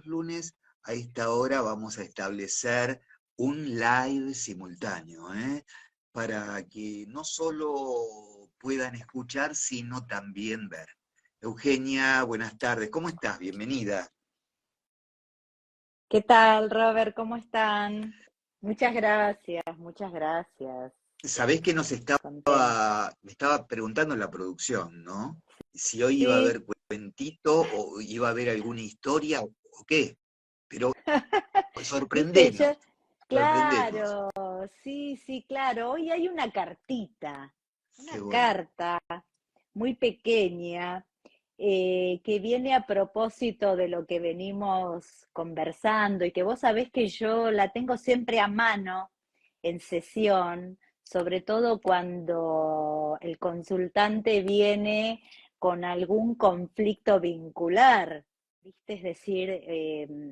lunes a esta hora vamos a establecer un live simultáneo, para que no solo puedan escuchar, sino también ver. Eugenia, buenas tardes. ¿Cómo estás? Bienvenida. ¿Qué tal, Robert? ¿Cómo están? Muchas gracias, muchas gracias. Sabés que Contenta. me estaba preguntando en la producción, ¿no? Si hoy iba a Sí, haber cuentito o iba a haber alguna historia o qué. Pero viste, sorprendenos, yo, sorprendenos. claro, sí, sí, claro. Hoy hay una cartita, Qué una bueno. carta muy pequeña que viene a propósito de lo que venimos conversando y que vos sabés que yo la tengo siempre a mano en sesión, sobre todo cuando el consultante viene con algún conflicto vincular, ¿viste? Es decir,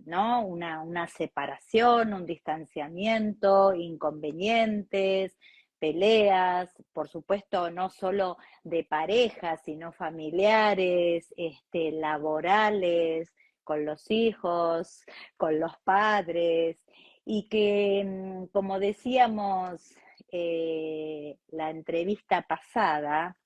¿no? Una separación, un distanciamiento, inconvenientes, peleas, por supuesto, no solo de pareja, sino familiares, laborales, con los hijos, con los padres, y que, como decíamos la entrevista pasada,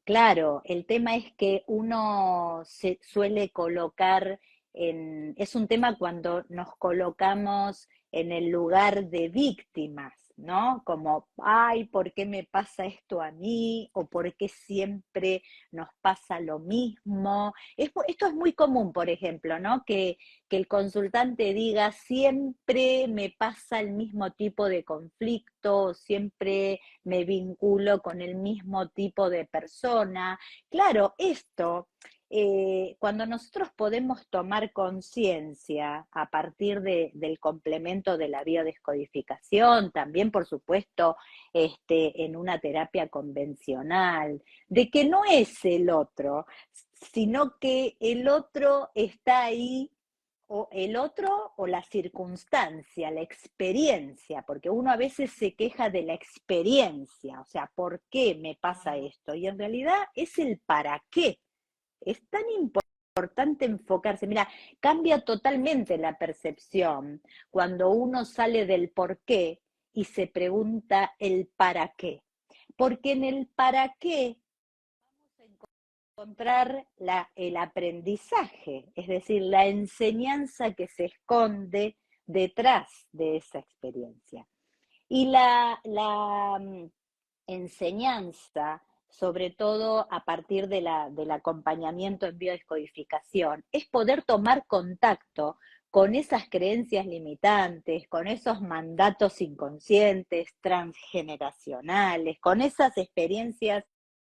claro, el tema es que uno se suele colocar es un tema cuando nos colocamos en el lugar de víctimas, ¿no? Como, ay, ¿por qué me pasa esto a mí? ¿O por qué siempre nos pasa lo mismo? Esto es muy común, por ejemplo, ¿no? Que el consultante diga, siempre me pasa el mismo tipo de conflicto, siempre me vinculo con el mismo tipo de persona. Claro, esto, cuando nosotros podemos tomar conciencia a partir del complemento de la biodescodificación, también por supuesto en una terapia convencional, de que no es el otro, sino que el otro está ahí o el otro o la circunstancia, la experiencia, porque uno a veces se queja de la experiencia, o sea, ¿por qué me pasa esto? Y en realidad es el para qué. Es tan importante enfocarse. Mira, cambia totalmente la percepción cuando uno sale del por qué y se pregunta el para qué. Porque en el para qué encontrar el aprendizaje, es decir, la enseñanza que se esconde detrás de esa experiencia. Y la enseñanza, sobre todo a partir del acompañamiento en biodescodificación, es poder tomar contacto con esas creencias limitantes, con esos mandatos inconscientes, transgeneracionales, con esas experiencias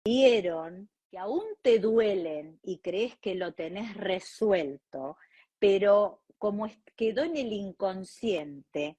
que dieron, que aún te duelen y crees que lo tenés resuelto, pero como quedó en el inconsciente,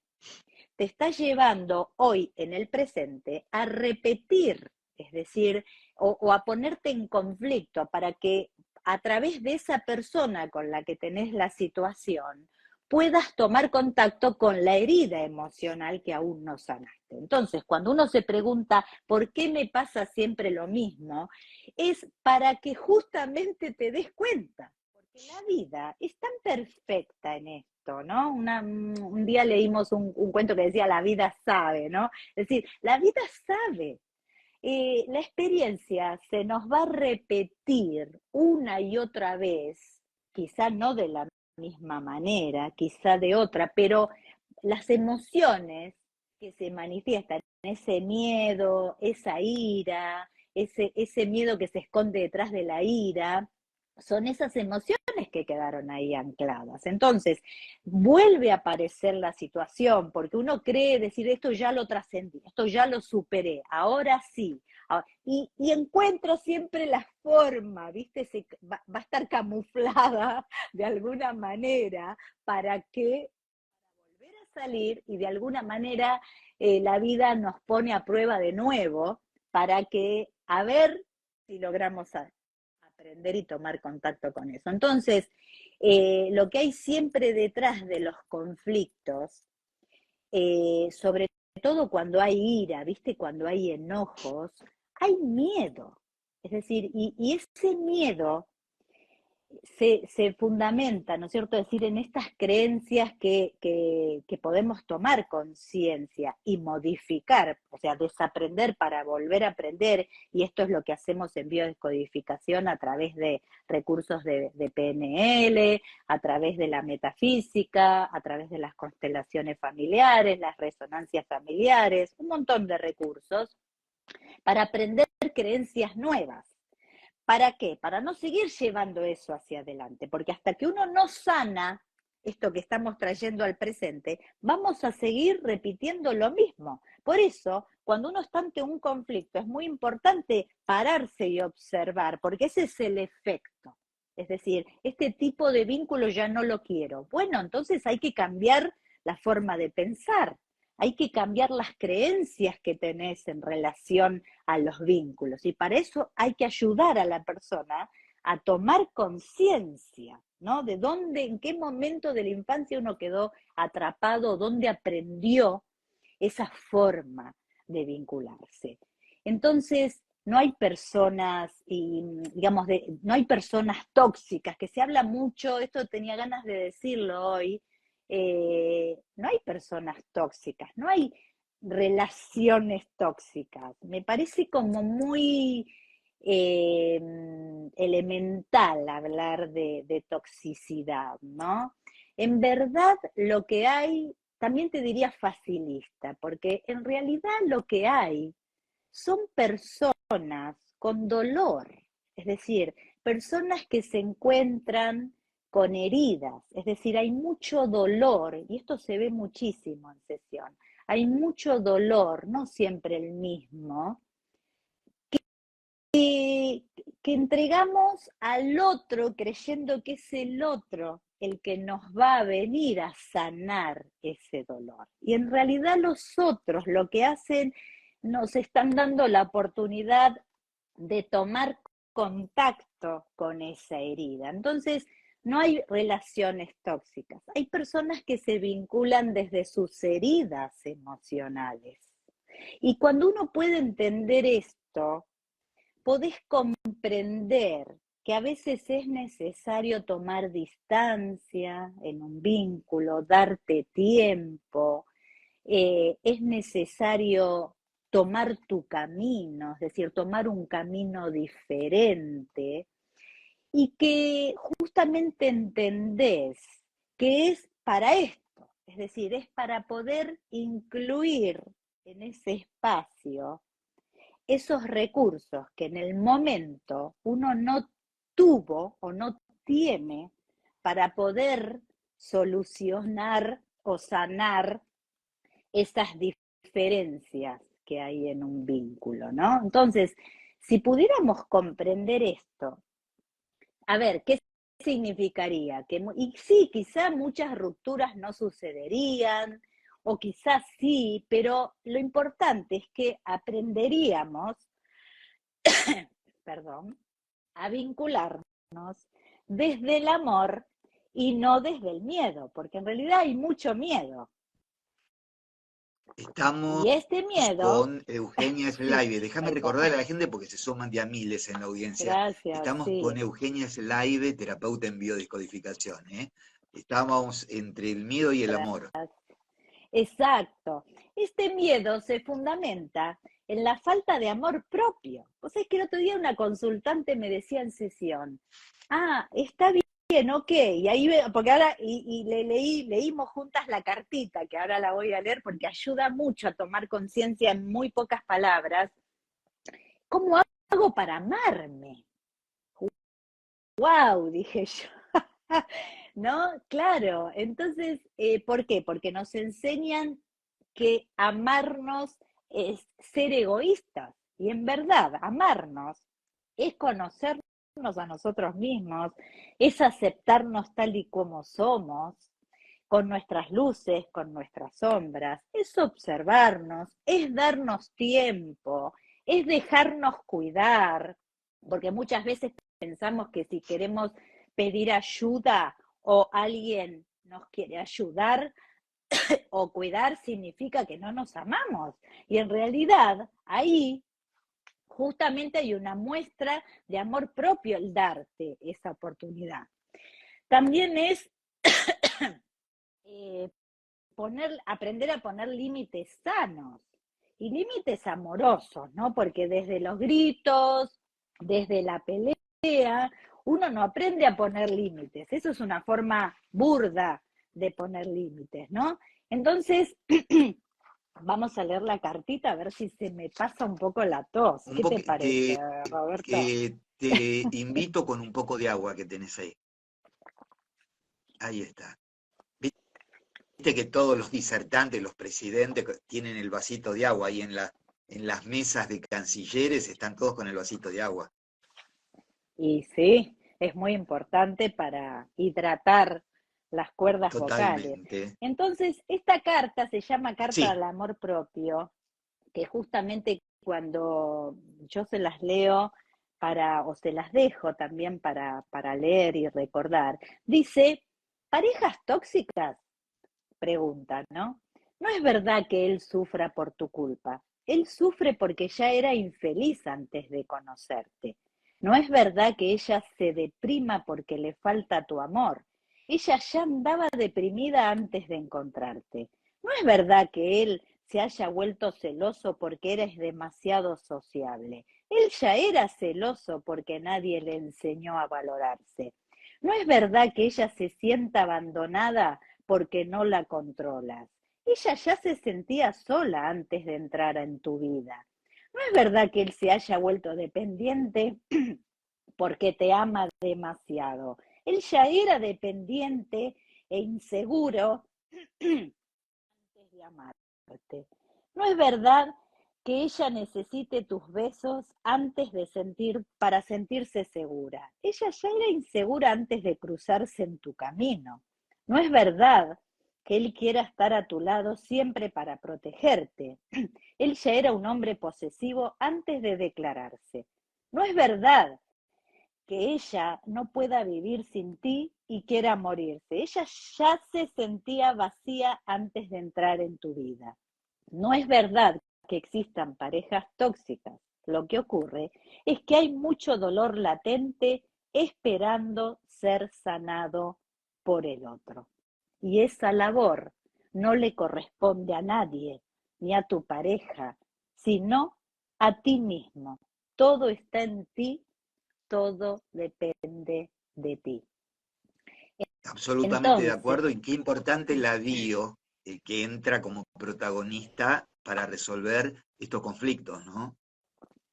te está llevando hoy en el presente a repetir, es decir, o a ponerte en conflicto para que a través de esa persona con la que tenés la situación puedas tomar contacto con la herida emocional que aún no sanaste. Entonces, cuando uno se pregunta, ¿por qué me pasa siempre lo mismo? Es para que justamente te des cuenta, porque la vida es tan perfecta en esto, ¿no? Un día leímos un cuento que decía, la vida sabe, ¿no? Es decir, la vida sabe. La experiencia se nos va a repetir una y otra vez, quizá no de la misma manera, quizá de otra, pero las emociones que se manifiestan, ese miedo, esa ira, ese miedo que se esconde detrás de la ira, son esas emociones que quedaron ahí ancladas. Entonces, vuelve a aparecer la situación, porque uno cree decir, esto ya lo trascendí, esto ya lo superé, ahora sí. Y encuentro siempre la forma, ¿viste? Va a estar camuflada de alguna manera para que volver a salir y de alguna manera la vida nos pone a prueba de nuevo para que a ver si logramos aprender y tomar contacto con eso. Entonces, lo que hay siempre detrás de los conflictos, sobre todo cuando hay ira, ¿viste? Cuando hay enojos, hay miedo. Es decir, y ese miedo se fundamenta, ¿no es cierto?, es decir, en estas creencias que podemos tomar conciencia y modificar, o sea, desaprender para volver a aprender, y esto es lo que hacemos en biodescodificación a través de recursos de PNL, a través de la metafísica, a través de las constelaciones familiares, las resonancias familiares, un montón de recursos para aprender creencias nuevas. ¿Para qué? Para no seguir llevando eso hacia adelante, porque hasta que uno no sana esto que estamos trayendo al presente, vamos a seguir repitiendo lo mismo. Por eso, cuando uno está ante un conflicto, es muy importante pararse y observar, porque ese es el efecto. Es decir, este tipo de vínculo ya no lo quiero. Bueno, entonces hay que cambiar la forma de pensar, hay que cambiar las creencias que tenés en relación a los vínculos. Y para eso hay que ayudar a la persona a tomar conciencia, ¿no? De dónde, en qué momento de la infancia uno quedó atrapado, dónde aprendió esa forma de vincularse. Entonces, no hay personas, y, digamos, no hay personas tóxicas, que se habla mucho, esto tenía ganas de decirlo hoy, no hay personas tóxicas, no hay relaciones tóxicas. Me parece como muy elemental hablar de toxicidad, ¿no? En verdad lo que hay, también te diría facilista, porque en realidad lo que hay son personas con dolor, es decir, personas que se encuentran con heridas, es decir, hay mucho dolor, y esto se ve muchísimo en sesión, hay mucho dolor, no siempre el mismo, que entregamos al otro creyendo que es el otro el que nos va a venir a sanar ese dolor. Y en realidad los otros lo que hacen, nos están dando la oportunidad de tomar contacto con esa herida. Entonces, no hay relaciones tóxicas. Hay personas que se vinculan desde sus heridas emocionales. Y cuando uno puede entender esto, podés comprender que a veces es necesario tomar distancia en un vínculo, darte tiempo, es necesario tomar tu camino, es decir, tomar un camino diferente, y que justamente entendés que es para esto, es decir, es para poder incluir en ese espacio esos recursos que en el momento uno no tuvo o no tiene para poder solucionar o sanar esas diferencias que hay en un vínculo, ¿no? Entonces, si pudiéramos comprender esto, a ver, ¿qué significaría? Y sí, quizá muchas rupturas no sucederían, o quizás sí, pero lo importante es que aprenderíamos, perdón, a vincularnos desde el amor y no desde el miedo, porque en realidad hay mucho miedo. Estamos Y este miedo, con Eugenia sí, Slaive. Déjame perdón, recordarle a la gente porque se suman de a miles en la audiencia. gracias, Estamos con sí, Eugenia Slaive, terapeuta en biodescodificación, ¿eh? Estamos entre el miedo y el amor. exacto. Este miedo se fundamenta en la falta de amor propio. Vos sabés que el otro día una consultante me decía en sesión, está bien, ok, y ahí, porque ahora, y leímos juntas la cartita, que ahora la voy a leer porque ayuda mucho a tomar conciencia en muy pocas palabras. ¿Cómo hago para amarme? ¡Wow! Dije yo. ¿No? Claro. Entonces, ¿por qué? Porque nos enseñan que amarnos es ser egoístas. Y en verdad, amarnos es conocernos a nosotros mismos, es aceptarnos tal y como somos, con nuestras luces, con nuestras sombras, es observarnos, es darnos tiempo, es dejarnos cuidar, porque muchas veces pensamos que si queremos pedir ayuda o alguien nos quiere ayudar o cuidar, significa que no nos amamos. Y en realidad, ahí justamente hay una muestra de amor propio el darte esa oportunidad. También es aprender a poner límites sanos y límites amorosos, ¿no? Porque desde los gritos, desde la pelea, uno no aprende a poner límites. Eso es una forma burda de poner límites, ¿no? Entonces, vamos a leer la cartita a ver si se me pasa un poco la tos. ¿Qué te parece, Roberto? Te invito con un poco de agua que tenés ahí. Ahí está. Viste que todos los disertantes, los presidentes tienen el vasito de agua ahí en las mesas de cancilleres, están todos con el vasito de agua. Y sí, es muy importante para hidratar las cuerdas vocales. Totalmente. Entonces, esta carta se llama Carta Sí, al Amor Propio, que justamente cuando yo se las leo o se las dejo también para leer y recordar, dice, parejas tóxicas, pregunta, ¿no? No es verdad que él sufra por tu culpa. Él sufre porque ya era infeliz antes de conocerte. No es verdad que ella se deprima porque le falta tu amor. Ella ya andaba deprimida antes de encontrarte. No es verdad que él se haya vuelto celoso porque eres demasiado sociable. Él ya era celoso porque nadie le enseñó a valorarse. No es verdad que ella se sienta abandonada porque no la controlas. Ella ya se sentía sola antes de entrar en tu vida. No es verdad que él se haya vuelto dependiente porque te ama demasiado. Él ya era dependiente e inseguro antes de amarte. No es verdad que ella necesite tus besos antes de para sentirse segura. Ella ya era insegura antes de cruzarse en tu camino. No es verdad que él quiera estar a tu lado siempre para protegerte. Él ya era un hombre posesivo antes de declararse. No es verdad que ella no pueda vivir sin ti y quiera morirse. Ella ya se sentía vacía antes de entrar en tu vida. No es verdad que existan parejas tóxicas. Lo que ocurre es que hay mucho dolor latente esperando ser sanado por el otro. Y esa labor no le corresponde a nadie, ni a tu pareja, sino a ti mismo. Todo está en ti, todo depende de ti. absolutamente de Entonces, acuerdo. Y qué importante la DIO, que entra como protagonista para resolver estos conflictos, ¿no?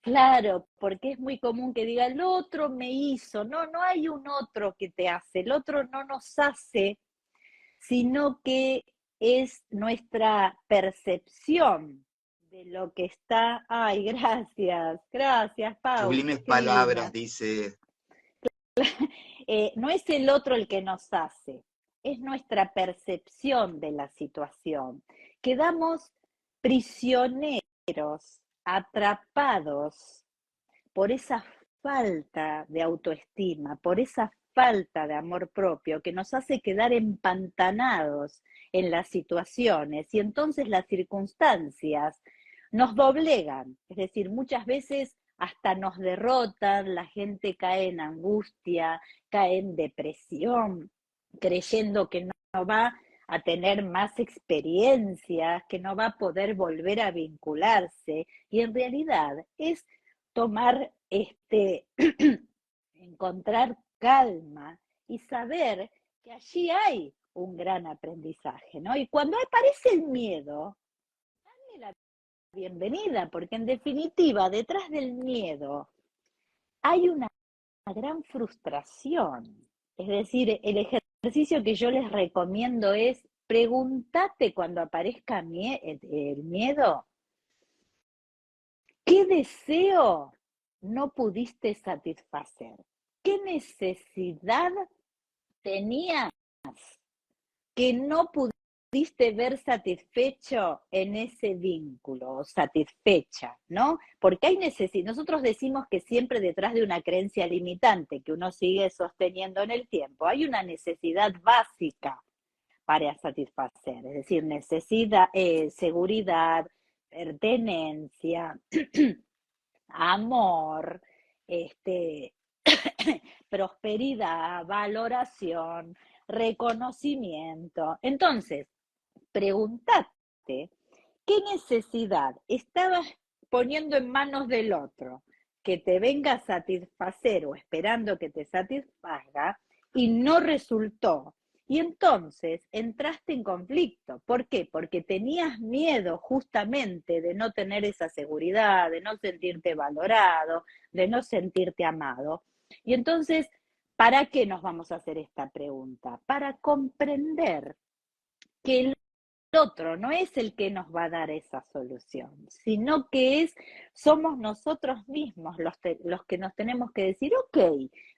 claro, porque es muy común que diga, el otro me hizo. No, no hay un otro que te hace. El otro no nos hace, sino que es nuestra percepción de lo que está. Ay, gracias, Pau, Sublimes qué palabras, linda. dice. No es el otro el que nos hace, es nuestra percepción de la situación. Quedamos prisioneros, atrapados por esa falta de autoestima, por esa falta de amor propio que nos hace quedar empantanados en las situaciones y entonces las circunstancias nos doblegan, es decir, muchas veces hasta nos derrotan, la gente cae en angustia, cae en depresión, creyendo que no va a tener más experiencias, que no va a poder volver a vincularse, y en realidad es tomar encontrar calma y saber que allí hay un gran aprendizaje, ¿no? Y cuando aparece el miedo, dale la bienvenida, porque en definitiva, detrás del miedo hay una gran frustración. Es decir, el ejercicio que yo les recomiendo es pregúntate cuando aparezca el miedo, ¿qué deseo no pudiste satisfacer? ¿Qué necesidad tenías que no pudiste ver satisfecho en ese vínculo o satisfecha, ¿no? Porque hay necesidad. Nosotros decimos que siempre detrás de una creencia limitante que uno sigue sosteniendo en el tiempo, hay una necesidad básica para satisfacer, es decir, necesidad, seguridad, pertenencia. amor, prosperidad, valoración, reconocimiento. Entonces, pregúntate qué necesidad estabas poniendo en manos del otro que te venga a satisfacer o esperando que te satisfaga y no resultó. Y entonces entraste en conflicto. ¿Por qué? Porque tenías miedo justamente de no tener esa seguridad, de no sentirte valorado, de no sentirte amado. Y entonces, ¿para qué nos vamos a hacer esta pregunta? Para comprender que el otro no es el que nos va a dar esa solución, sino que somos nosotros mismos los que nos tenemos que decir, ok,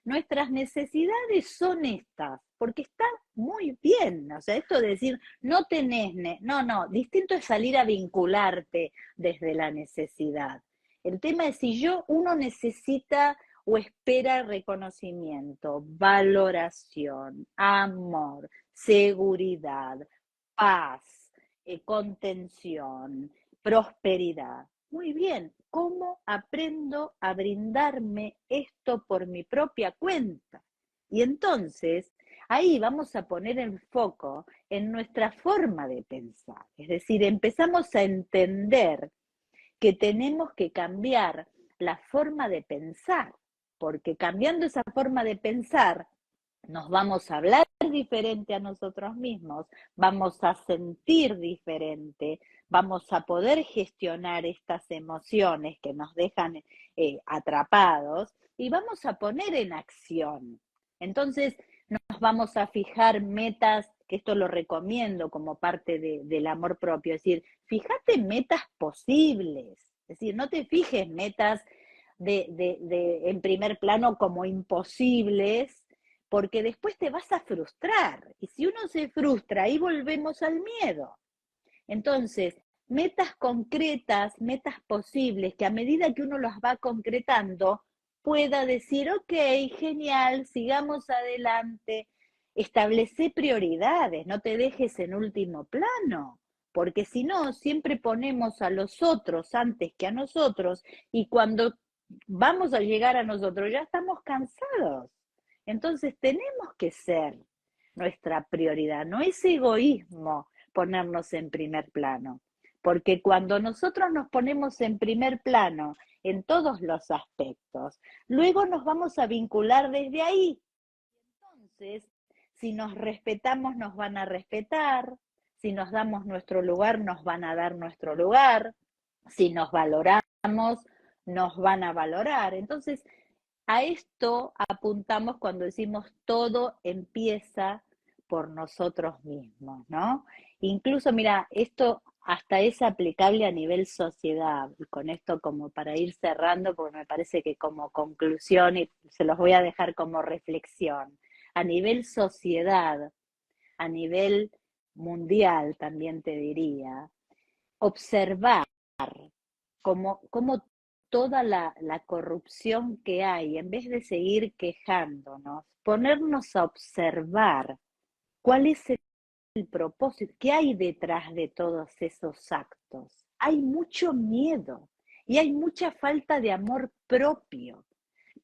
nuestras necesidades son estas, porque está muy bien, o sea, esto de decir, no tenés, no, distinto es salir a vincularte desde la necesidad. El tema es si uno necesita o espera reconocimiento, valoración, amor, seguridad, paz, contención, prosperidad. Muy bien, ¿cómo aprendo a brindarme esto por mi propia cuenta? Y entonces, ahí vamos a poner el foco en nuestra forma de pensar. Es decir, empezamos a entender que tenemos que cambiar la forma de pensar, porque cambiando esa forma de pensar, nos vamos a hablar diferente a nosotros mismos, vamos a sentir diferente, vamos a poder gestionar estas emociones que nos dejan atrapados y vamos a poner en acción. Entonces nos vamos a fijar metas, que esto lo recomiendo como parte del amor propio, es decir, fíjate metas posibles, es decir, no te fijes metas en primer plano como imposibles, porque después te vas a frustrar. Y si uno se frustra, ahí volvemos al miedo. Entonces, metas concretas, metas posibles, que a medida que uno las va concretando, pueda decir, ok, genial, sigamos adelante, establece prioridades, no te dejes en último plano, porque si no, siempre ponemos a los otros antes que a nosotros, y cuando vamos a llegar a nosotros ya estamos cansados. Entonces tenemos que ser nuestra prioridad, no es egoísmo ponernos en primer plano, porque cuando nosotros nos ponemos en primer plano en todos los aspectos, luego nos vamos a vincular desde ahí. Entonces, si nos respetamos, nos van a respetar, si nos damos nuestro lugar, nos van a dar nuestro lugar, si nos valoramos, nos van a valorar. Entonces, a esto apuntamos cuando decimos todo empieza por nosotros mismos, ¿no? Incluso, mira, esto hasta es aplicable a nivel sociedad, y con esto como para ir cerrando, porque me parece que como conclusión, y se los voy a dejar como reflexión, a nivel sociedad, a nivel mundial también te diría, observar como toda la corrupción que hay, en vez de seguir quejándonos, ponernos a observar cuál es el propósito, qué hay detrás de todos esos actos. Hay mucho miedo y hay mucha falta de amor propio.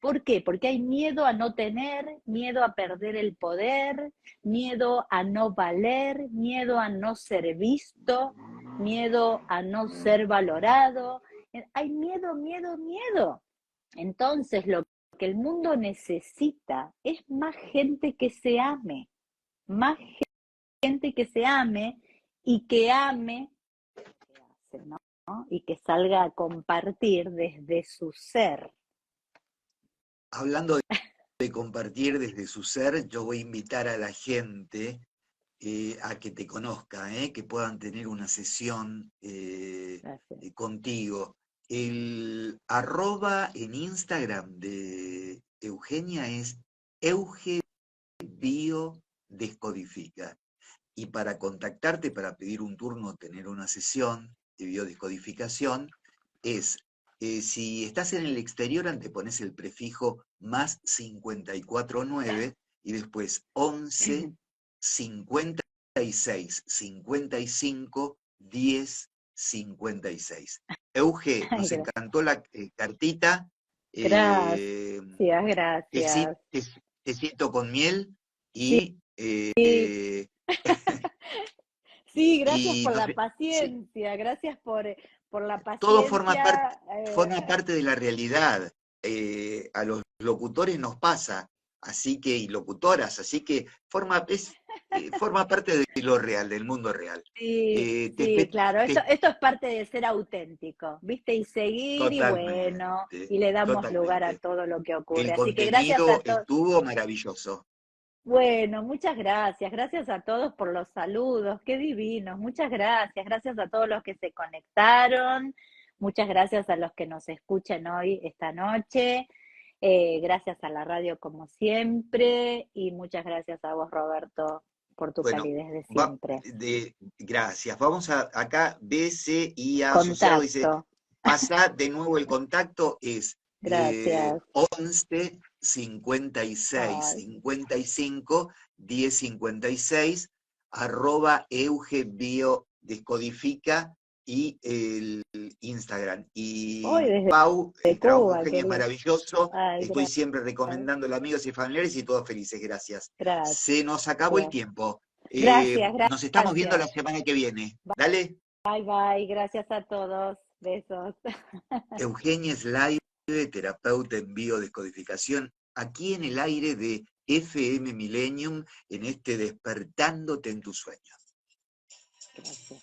¿Por qué? Porque hay miedo a no tener, miedo a perder el poder, miedo a no valer, miedo a no ser visto, miedo a no ser valorado. Hay miedo, miedo, miedo. Entonces lo que el mundo necesita es más gente que se ame, más gente que se ame y que ame lo que hace, ¿no? Y que salga a compartir desde su ser. Hablando de compartir desde su ser, yo voy a invitar a la gente a que te conozca, que puedan tener una sesión contigo. El @ en Instagram de Eugenia es EugeBiodescodifica. Y para contactarte, para pedir un turno, tener una sesión de biodescodificación, es, si estás en el exterior, antepones el prefijo +549 y después 11 56 55 10 1056. Euge, nos encantó la cartita. Gracias, Teci- gracias. te- Tecito con miel Sí, y, sí, gracias y por no la sé, sí, paciencia, gracias por la todo paciencia. forma parte de la realidad. A los locutores nos pasa, así que, y locutoras, así que forma parte de lo real, del mundo real. Sí, Eh, te, sí, fe- claro, te- esto es parte de ser auténtico, ¿viste? Y seguir y bueno, Totalmente, y le damos lugar a totalmente. todo lo que El ocurre. Así que gracias a contenido todos. estuvo maravilloso. Bueno, muchas gracias. Gracias a todos por los saludos. Qué divinos. Muchas gracias. Gracias a todos los que se conectaron. Muchas gracias a los que nos escuchan hoy, esta noche. Gracias a la radio como siempre. Y muchas gracias a vos, Roberto, por tu Bueno, calidez de siempre. gracias. Vamos acá, BCIA asociado, dice, Contacto. pasa de nuevo el contacto, es Gracias. 11 56 Ay, 55 10 56, arroba Eugebiodescodifica y el Instagram. hoy Y desde Pau, el trabajo de Cuba, Eugenia qué es bien. maravilloso. Ay, Estoy gracias. siempre recomendándolo a amigos y familiares y todos felices. Gracias. Gracias. Se nos acabó el tiempo. Gracias, Nos estamos viendo la gracias. semana que viene. Dale. Bye, bye. Gracias a todos. Besos. Eugenia Slaive, terapeuta en biodescodificación, aquí en el aire de FM Millennium, en este Despertándote en tus sueños. Gracias.